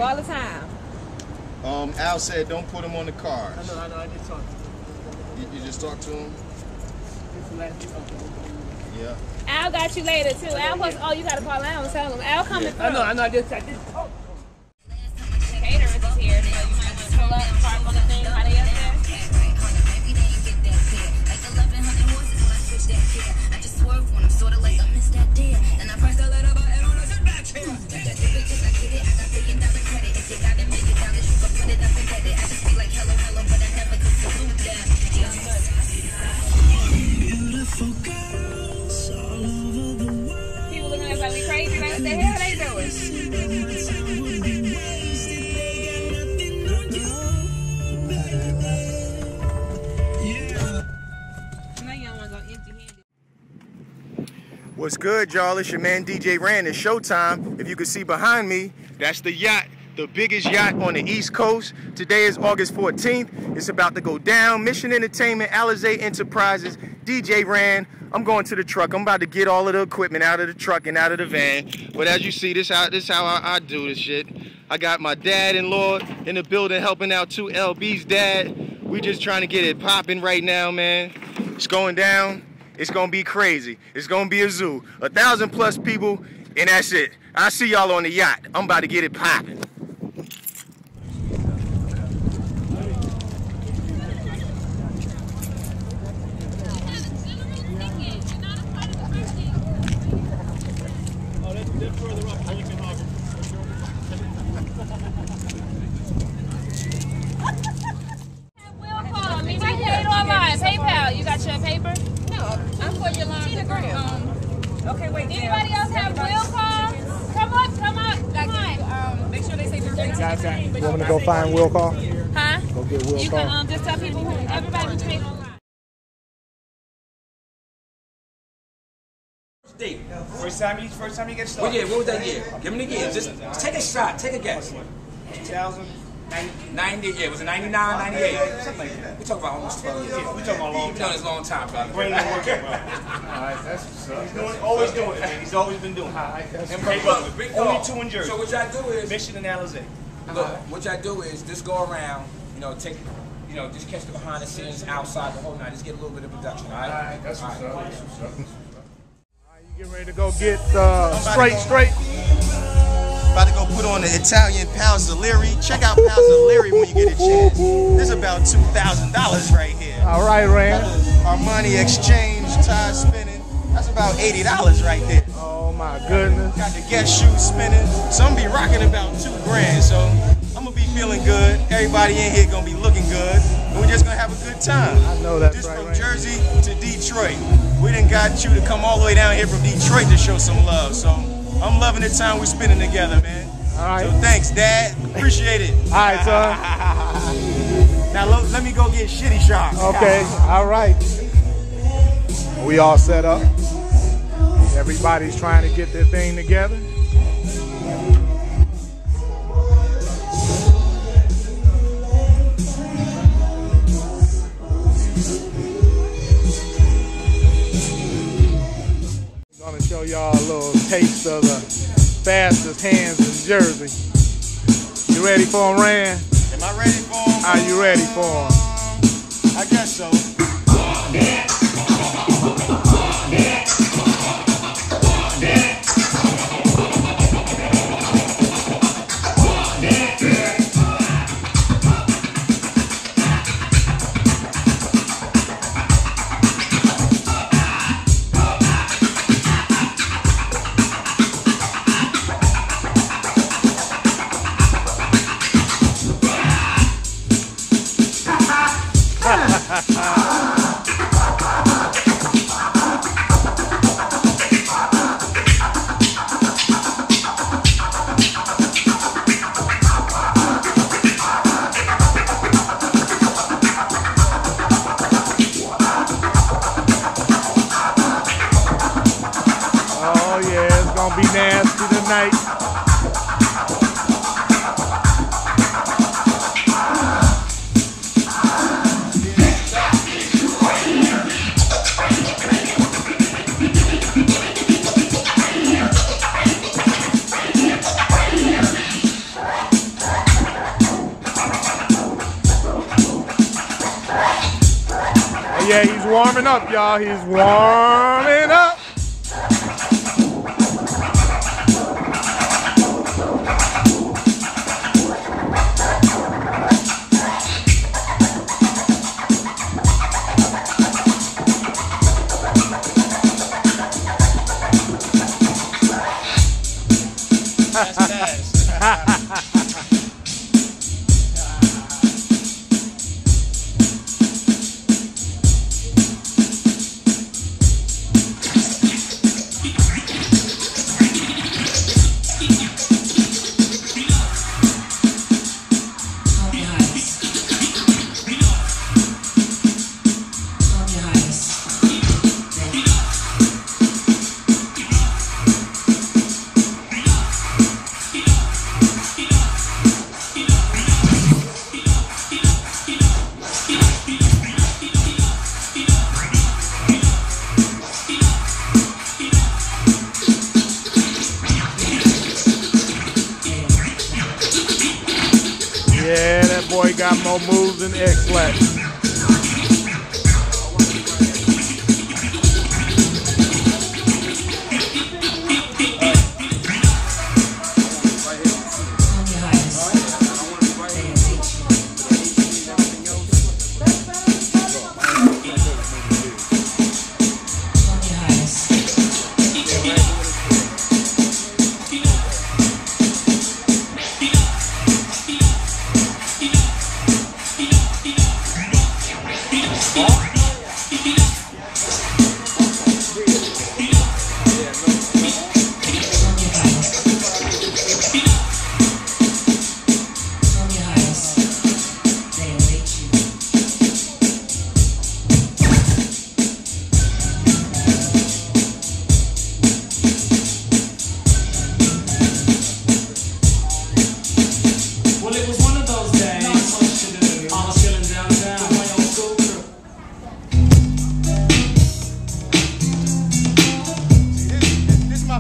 all the time. Al said don't put him on the cars. I know, I just talked to him. You just talked to him? Yeah. Al got you later too. Al was, oh, you gotta call Al and tell him. Al coming through. I know, I just talked. Caterers is here, so you might want to pull up and park on the thing. How they up there? I just swerve on him, sort of like I missed that deal. And I pressed a little button on the back here. I get it, I got $1 billion credit. If you got $1 million, you can put it up and get it. I just be like hello, hello, but I never could salute that. Beautiful girls all over the world. People looking at us like we crazy. Like, what the hell they doing? What's good, y'all? It's your man DeeJayRan. It's showtime. If you can see behind me, that's the yacht, the biggest yacht on the East Coast. Today is August 14th. It's about to go down. Mission Entertainment, Alizé Enterprises, DeeJayRan. I'm going to the truck. I'm about to get all of the equipment out of the truck and out of the van. But as you see, this how I do this shit. I got my dad-in-law in the building helping out 2LB's dad. We just trying to get it popping right now, man. It's going down. It's gonna be crazy. It's gonna be a zoo. 1,000+ people, and that's it. I'll see y'all on the yacht. I'm about to get it popping. PayPal, you got your paper? I'm for your line. Okay, wait. Anybody else have will call? Come on. Make sure they say your name. You want me to go find will call? Huh? Go get will You call. can just tell people who everybody who's paid online. Date. First time you get started. What year? What was that year? Give me the year. Just take a shot. Take a guess. 2090. Yeah, was it 99, 98? Something like that. We talking about almost 12 years. Yeah, we talking about a long time. You've been doing this a long time, brother. Brain ain't working, bro. Alright, that's what's up. He's always doing it, man. He's always been doing it. And look, only 2 in Jersey. So what y'all do is Mission and Alizé. Look, what y'all do is just go around, just catch the behind the scenes outside the whole night. Just get a little bit of production, alright? Alright, that's what's up. You getting ready to go get straight? About to go put on the Italian pounds of Leary. Check out pounds of Leary when you get a chance. This is about $2,000 right here. All right, Ran. Armani Exchange, tie spinning. That's about $80 right there. Oh my goodness. Got the Guess shoes spinning. Some be rocking about $2,000. So I'm gonna be feeling good. Everybody in here gonna be looking good. And we're just gonna have a good time. I know that's just right. From Jersey to Detroit. We done got you to come all the way down here from Detroit to show some love. So I'm loving the time we're spending together, man. All right. So thanks, Dad. Appreciate it. All right, son. Now let me go get shitty shots. Okay. All right. We all set up. Everybody's trying to get their thing together. I'm gonna show y'all a little taste of the fastest hands in Jersey. You ready for them, Ran? Am I ready for them? Are you ready for them? I guess so. Be nasty tonight. up, y'all. He's warming up. Yeah, that boy got more moves than X-Lax.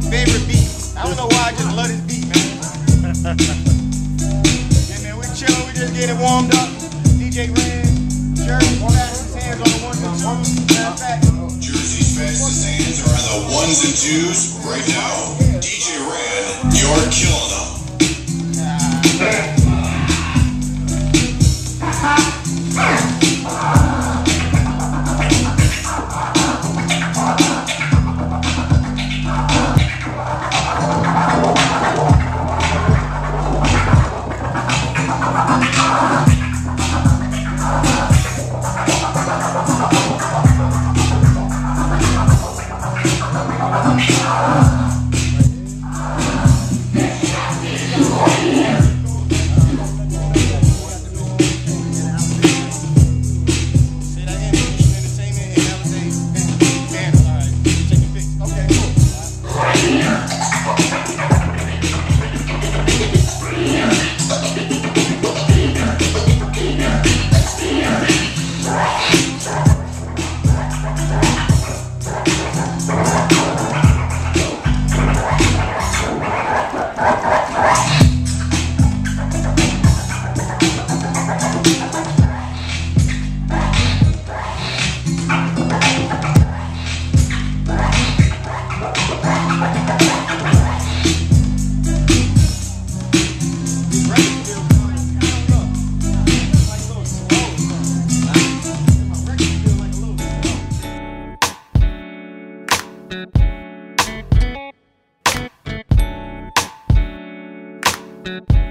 Favorite beat. I don't know why, I just love this beat, man. Yeah, man, we're chilling, we just getting warmed up. DeeJayRan, Jersey, fastest hands on the ones and twos. Matter of fact, Jersey's fastest hands are on the ones and twos right now. DeeJayRan, you're killing them. Thank you.